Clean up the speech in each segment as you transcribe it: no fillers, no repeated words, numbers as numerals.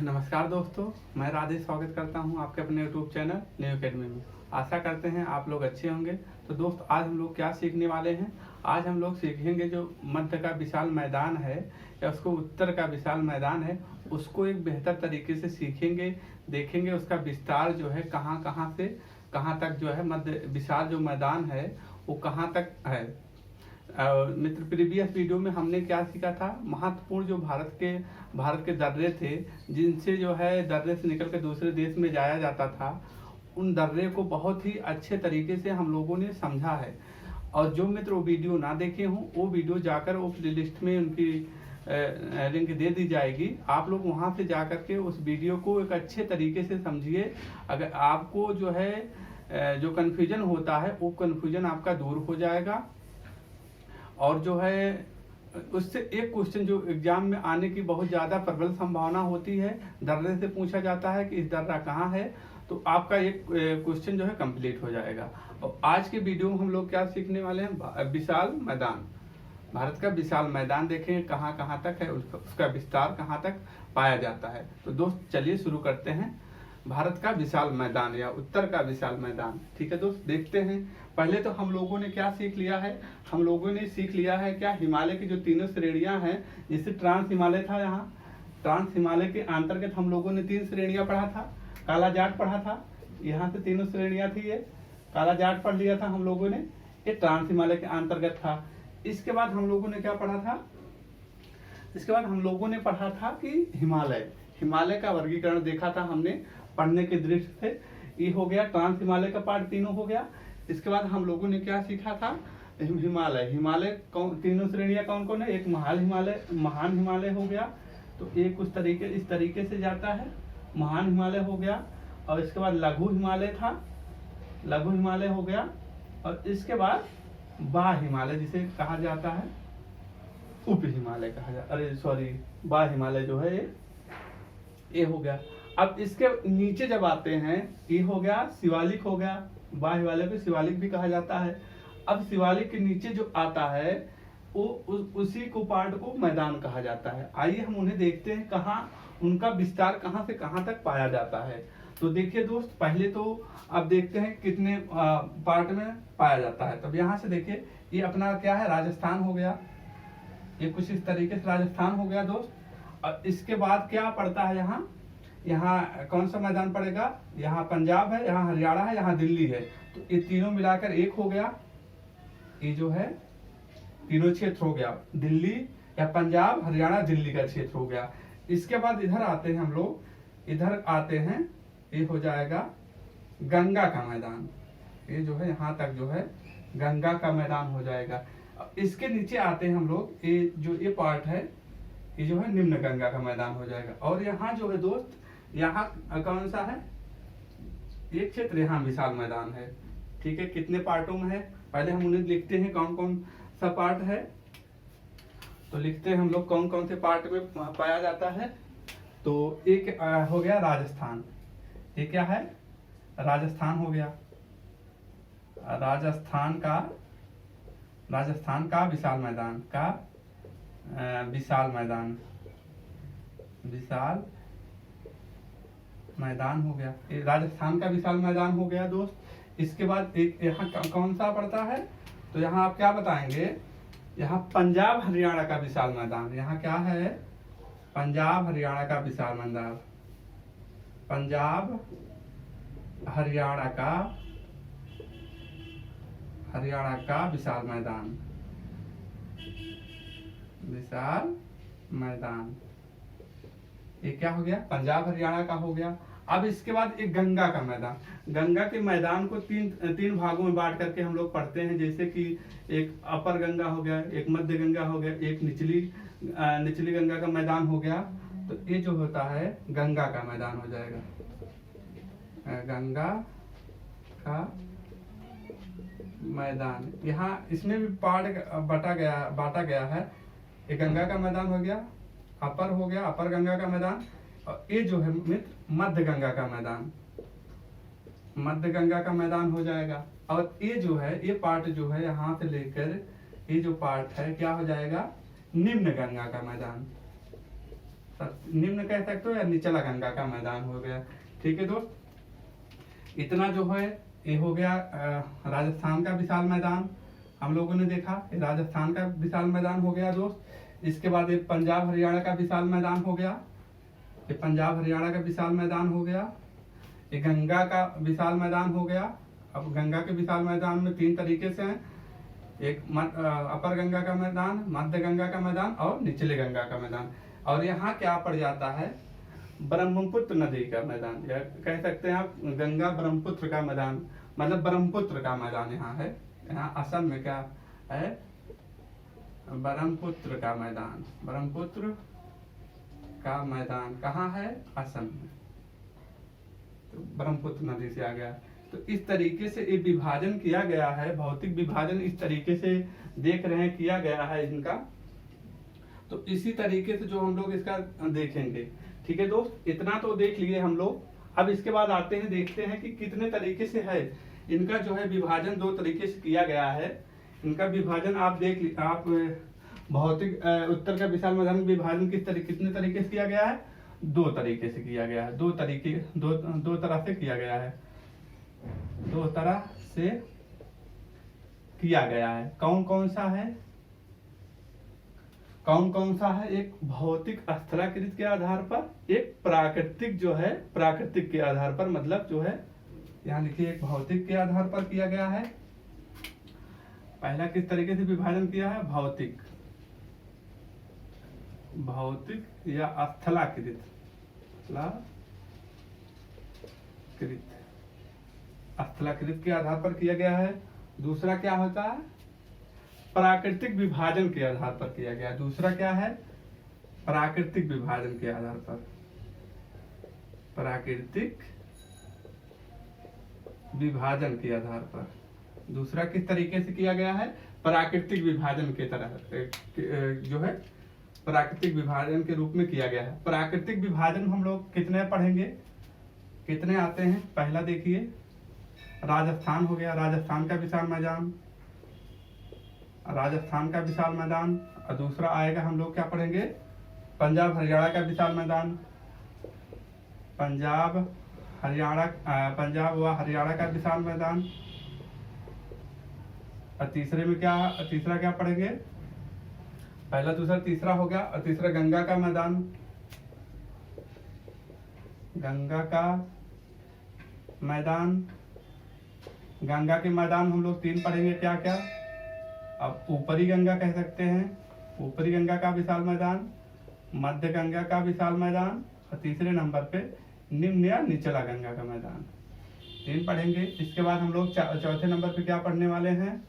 नमस्कार दोस्तों, मैं राधे स्वागत करता हूं आपके अपने यूट्यूब चैनल न्यू एकेडमी में। आशा करते हैं आप लोग अच्छे होंगे। तो दोस्त, आज हम लोग क्या सीखने वाले हैं? आज हम लोग सीखेंगे जो मध्य का विशाल मैदान है या उसको उत्तर का विशाल मैदान है, उसको एक बेहतर तरीके से सीखेंगे, देखेंगे उसका विस्तार जो है कहाँ कहाँ से कहाँ तक जो है मध्य विशाल जो मैदान है वो कहाँ तक है। मित्र, प्रीवियस वीडियो में हमने क्या सीखा था? महत्वपूर्ण जो भारत के दर्रे थे, जिनसे जो है दर्रे से निकल कर दूसरे देश में जाया जाता था, उन दर्रे को बहुत ही अच्छे तरीके से हम लोगों ने समझा है। और जो मित्र वो वीडियो ना देखे हों, वो वीडियो जाकर वो प्लेलिस्ट में उनकी लिंक दे दी जाएगी। आप लोग वहां से जाकर के उस वीडियो को एक अच्छे तरीके से समझिए। अगर आपको जो है जो कन्फ्यूजन होता है, वो कन्फ्यूजन आपका दूर हो जाएगा। और जो है उससे एक क्वेश्चन जो एग्जाम में आने की बहुत ज़्यादा प्रबल संभावना होती है, दर्रे से पूछा जाता है कि इस दर्रा कहाँ है, तो आपका एक क्वेश्चन जो है कंप्लीट हो जाएगा। और आज के वीडियो में हम लोग क्या सीखने वाले हैं? विशाल मैदान, भारत का विशाल मैदान देखेंगे कहाँ कहाँ तक है, उसका विस्तार कहाँ तक पाया जाता है। तो दोस्त, चलिए शुरू करते हैं। भारत का विशाल मैदान या उत्तर का विशाल मैदान। ठीक है दोस्त, देखते हैं। पहले तो हम लोगों ने क्या सीख लिया है? हम लोगों ने सीख लिया है क्या? हिमालय की जो तीनों श्रेणियां हैं, जिससे ट्रांस हिमालय था, यहाँ ट्रांस हिमालय के अंतर्गत हम लोगों ने 3 श्रेणियां पढ़ा था। काला जाट पढ़ा था, यहाँ से 3 श्रेणियां थी। ये काला जाट पढ़ लिया था हम लोगों ने, ये ट्रांस हिमालय के अंतर्गत था। इसके बाद हम लोगों ने क्या पढ़ा था? इसके बाद हम लोगों ने पढ़ा था कि हिमालय का वर्गीकरण देखा था हमने पढ़ने के दृष्टि से। ये हो गया ट्रांस हिमालय का पार्ट, तीनों हो गया। इसके बाद हम लोगों ने क्या सीखा था? हिमालय तीनों श्रेणियां कौन कौन है? एक महान हिमालय हो गया, तो एक इस तरीके से जाता है, महान हिमालय हो गया। और इसके बाद लघु हिमालय था, लघु हिमालय हो गया। और इसके बाद बा हिमालय, जिसे कहा जाता है उप हिमालय कहा जाता, अरे सॉरी, बा हिमालय जो है ये हो गया। अब इसके नीचे जब आते हैं, ये हो गया शिवालिक हो गया, बा हिमालय को शिवालिक भी कहा जाता है। अब शिवालिक के नीचे जो आता है वो उसी को पार्ट को मैदान कहा जाता है। आइए हम उन्हें देखते हैं, कहाँ उनका विस्तार कहाँ से कहाँ तक पाया जाता है। तो देखिए दोस्त, पहले तो अब देखते हैं कितने पार्ट में पाया जाता है। तब यहाँ से देखिए, ये अपना क्या है? राजस्थान हो गया। ये कुछ इस तरीके से राजस्थान हो गया दोस्त। और इसके बाद क्या पड़ता है? यहाँ कौन सा मैदान पड़ेगा? यहाँ पंजाब है, यहाँ हरियाणा है, यहाँ दिल्ली है। तो ये तीनों मिलाकर एक हो गया। ये जो है तीनों क्षेत्र हो गया, दिल्ली या पंजाब, हरियाणा, दिल्ली का क्षेत्र हो गया। इसके बाद इधर आते हैं हम लोग, इधर आते हैं, ये हो जाएगा गंगा का मैदान। ये जो है यहाँ तक जो है गंगा का मैदान हो जाएगा। इसके नीचे आते हैं हम लोग, ये पार्ट है, ये जो है निम्न गंगा का मैदान हो जाएगा। और यहाँ जो है दोस्त, यहाँ कौन सा है? एक क्षेत्र यहाँ विशाल मैदान है। ठीक है, कितने पार्टों में है? पहले हम उन्हें लिखते हैं कौन कौन सा पार्ट है। तो लिखते हैं हम लोग कौन कौन से पार्ट में पाया जाता है। तो एक हो गया राजस्थान। ये क्या है? राजस्थान हो गया। राजस्थान का विशाल मैदान विशाल मैदान हो गया। ये राजस्थान का विशाल मैदान हो गया दोस्त। इसके बाद एक यहाँ कौन सा पड़ता है? तो यहाँ आप क्या बताएंगे? यहाँ पंजाब हरियाणा का विशाल मैदान। यहाँ क्या है? पंजाब हरियाणा का विशाल मैदान, पंजाब हरियाणा का विशाल मैदान। ये क्या हो गया? पंजाब हरियाणा का हो गया। अब इसके बाद एक गंगा का मैदान। गंगा के मैदान को तीन भागों में बांट करके हम लोग पढ़ते हैं, जैसे कि एक अपर गंगा हो गया, एक मध्य गंगा हो गया, एक निचली गंगा का मैदान हो गया। तो ये जो होता है गंगा का मैदान हो जाएगा, गंगा का मैदान। यहाँ इसमें भी बांटा गया है। ये गंगा का मैदान हो गया, अपर हो गया, अपर गंगा का मैदान। और ये जो है मध्य गंगा का मैदान हो जाएगा। और ये जो है, ये पार्ट जो है यहाँ से लेकर ये जो पार्ट है क्या हो जाएगा? निम्न गंगा का मैदान। निम्न कह सकते हो या निचला गंगा का मैदान हो गया। ठीक है दोस्त, इतना जो है ये हो गया राजस्थान का विशाल मैदान हम लोगों ने देखा, ये राजस्थान का विशाल मैदान हो गया दोस्त। इसके बाद ये पंजाब हरियाणा का विशाल मैदान हो गया, ये पंजाब हरियाणा का विशाल मैदान हो गया। ये गंगा का विशाल मैदान हो गया। अब गंगा के विशाल मैदान में 3 तरीके से हैं, एक अपर गंगा का मैदान, मध्य गंगा का मैदान और निचले गंगा का मैदान। और यहाँ क्या पड़ जाता है, ब्रह्मपुत्र नदी का मैदान, या कह सकते हैं आप गंगा ब्रह्मपुत्र का मैदान, मतलब ब्रह्मपुत्र का मैदान यहाँ है। यहाँ असम में क्या है, ब्रह्मपुत्र का मैदान, ब्रह्मपुत्र का मैदान कहाँ है, असम में। तो ब्रह्मपुत्र नदी से आ गया। तो इस तरीके से ये विभाजन किया गया है, भौतिक विभाजन इस तरीके से देख रहे हैं किया गया है इनका। तो इसी तरीके से जो हम लोग इसका देखेंगे। ठीक है दोस्त, इतना तो देख लिए हम लोग। अब इसके बाद आते हैं, देखते हैं कि कितने तरीके से है इनका जो है विभाजन। 2 तरीके से किया गया है इनका विभाजन। आप देख आप भौतिक उत्तर का विशाल मैदान विभाजन कितने तरीके से किया गया है, 2 तरीके से किया गया है। 2 तरह से किया गया है, 2 तरह से किया गया है। कौन कौन सा है, कौन कौन सा है, एक भौतिक स्थलाकृत के आधार पर, एक प्राकृतिक जो है प्राकृतिक के आधार पर, मतलब जो है यहाँ लिखिए एक भौतिक के आधार पर किया गया है। पहला किस तरीके से विभाजन किया है, भौतिक, भौतिक या स्थलाकृत, स्थलाकृत के आधार पर किया गया है। दूसरा क्या होता है, प्राकृतिक विभाजन के आधार पर किया गया। दूसरा क्या है, प्राकृतिक विभाजन के आधार पर, प्राकृतिक विभाजन के आधार पर। दूसरा किस तरीके से किया गया है, प्राकृतिक विभाजन के तरह जो है प्राकृतिक विभाजन के रूप में किया गया है। प्राकृतिक विभाजन हम लोग कितने पढ़ेंगे, कितने आते हैं। पहला देखिए राजस्थान हो गया, राजस्थान का विशाल मैदान, राजस्थान का विशाल मैदान। और दूसरा आएगा हम लोग क्या पढ़ेंगे, पंजाब हरियाणा का विशाल मैदान, पंजाब व हरियाणा का विशाल मैदान। और तीसरे में क्या, तीसरा क्या पढ़ेंगे, पहला दूसरा तीसरा हो गया। और तीसरा गंगा का मैदान, गंगा का मैदान। गंगा के मैदान हम लोग 3 पढ़ेंगे, क्या क्या। अब ऊपरी गंगा कह सकते हैं, ऊपरी गंगा का विशाल मैदान, मध्य गंगा का विशाल मैदान, और तीसरे नंबर पे निम्न या निचला गंगा का मैदान। 3 पढ़ेंगे। इसके बाद हम लोग चौथे नंबर पे क्या पढ़ने वाले हैं,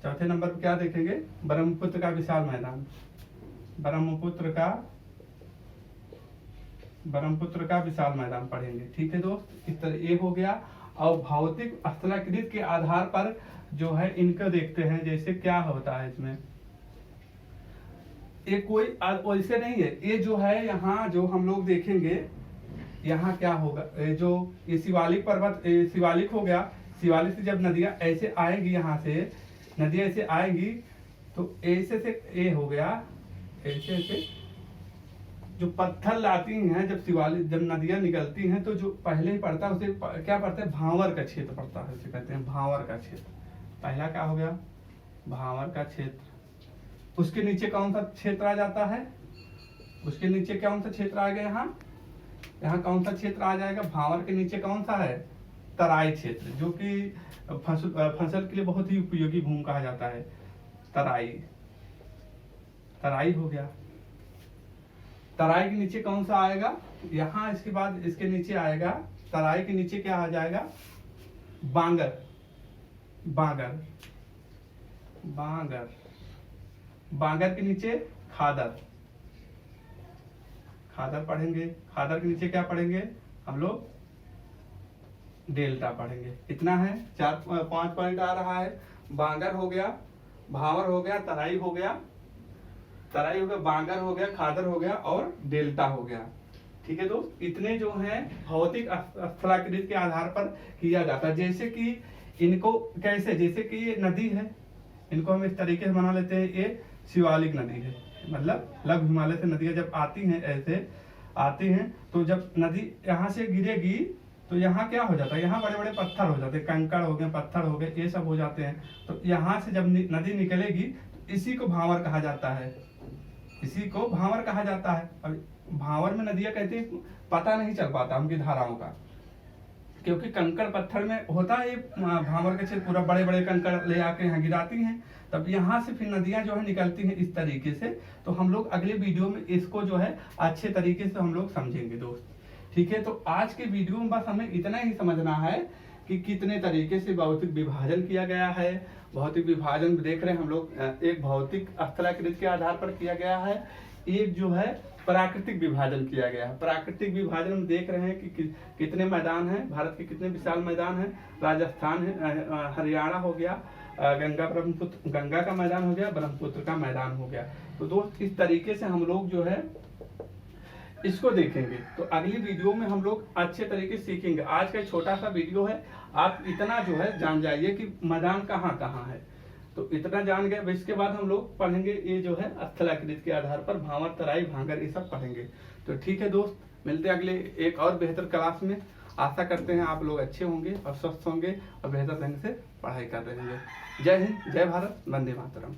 चौथे नंबर पे क्या देखेंगे, ब्रह्मपुत्र का विशाल मैदान, ब्रह्मपुत्र का विशाल मैदान पढ़ेंगे। ठीक है दोस्त, इस तरह ये हो गया। और भौतिक स्थलाकृत के आधार पर जो है इनको देखते हैं, जैसे क्या होता है इसमें। ये कोई वैसे नहीं है, ये जो है यहाँ जो हम लोग देखेंगे, यहाँ क्या होगा, ये शिवालिक पर्वत, शिवालिक हो गया। शिवालिक से जब नदियां ऐसे आएगी, यहाँ से नदियां ऐसे आएंगी, तो ऐसे से ये हो गया, ऐसे ऐसे जो पत्थर लाती हैं, जब शिवालिक जब नदियां निकलती हैं, तो जो पहले ही पड़ता है उसे क्या पड़ता है, भांवर का क्षेत्र पड़ता है, उसे कहते हैं भांवर का क्षेत्र। पहला क्या हो गया, भांवर का क्षेत्र। उसके नीचे कौन सा क्षेत्र आ जाता है, उसके नीचे कौन सा क्षेत्र आ गया, यहाँ कौन सा क्षेत्र आ जाएगा, भांवर के नीचे कौन सा है, तराई क्षेत्र, जो कि फसल के लिए बहुत ही उपयोगी भूमि कहा जाता है। तराई हो गया। तराई के नीचे कौन सा आएगा, यहाँ इसके बाद इसके नीचे आएगा, तराई के नीचे क्या आ जाएगा, बांगर के नीचे खादर पढ़ेंगे। खादर के नीचे क्या पढ़ेंगे हम लोग, डेल्टा पढ़ेंगे। इतना है, 4-5 पॉइंट आ रहा है। बांगर हो गया, भावर हो गया, तराई हो गया, बांगर हो गया, खादर हो गया और डेल्टा हो गया। ठीक है दोस्त, इतने जो हैं भौतिक स्थलाकृत के आधार पर किया जाता है। जैसे कि इनको कैसे, जैसे कि ये नदी है, इनको हम इस तरीके से बना लेते हैं, ये शिवालिक नदी है। मतलब लघु हिमालय से नदियां जब आती हैं, ऐसे आती हैं, तो जब नदी यहाँ से गिरेगी तो यहाँ क्या हो जाता है, यहाँ बड़े बड़े पत्थर हो जाते हैं, कंकड़ हो गए, पत्थर हो गए, ये सब हो जाते हैं। तो यहाँ से जब नदी निकलेगी तो इसी को भांवर कहा जाता है, इसी को भांवर कहा जाता है। और भांवर में नदियां कहते हैं पता नहीं चल पाता उनकी धाराओं का, क्योंकि कंकड़ पत्थर में होता है, भांवर के क्षेत्र पूरा बड़े बड़े कंकड़ ले आके यहाँ गिराती हैं, तब यहाँ से फिर नदियां जो है निकलती हैं इस तरीके से। तो हम लोग अगले वीडियो में इसको जो है अच्छे तरीके से हम लोग समझेंगे दोस्त, ठीक है। तो आज के वीडियो में बस हमें इतना ही समझना है कि कितने तरीके से भौतिक विभाजन किया गया है। भौतिक विभाजन देख रहे हैं हम लोग, एक भौतिक स्थलाकृति के आधार पर किया गया है, एक जो है प्राकृतिक विभाजन किया गया है। प्राकृतिक विभाजन में देख रहे हैं कि कितने मैदान हैं, भारत के कितने विशाल मैदान हैं। राजस्थान है, हरियाणा हो गया, गंगा का मैदान हो गया, ब्रह्मपुत्र का मैदान हो गया। तो दोस्त इस तरीके से हम लोग जो है इसको देखेंगे। तो अगली वीडियो में हम लोग अच्छे तरीके से सीखेंगे। आज का छोटा सा वीडियो है, आप इतना जो है जान जाइए कि मैदान कहाँ कहाँ है। तो इतना जान गए, इसके बाद हम लोग पढ़ेंगे ये जो है स्थलाकृति के आधार पर भांवर, तराई, भांगर, ये सब पढ़ेंगे। तो ठीक है दोस्त, मिलते हैं अगले एक और बेहतर क्लास में। आशा करते हैं आप लोग अच्छे होंगे और स्वस्थ होंगे और बेहतर ढंग से पढ़ाई कर रहे होंगे। जय हिंद, जय भारत, वंदे मातरम।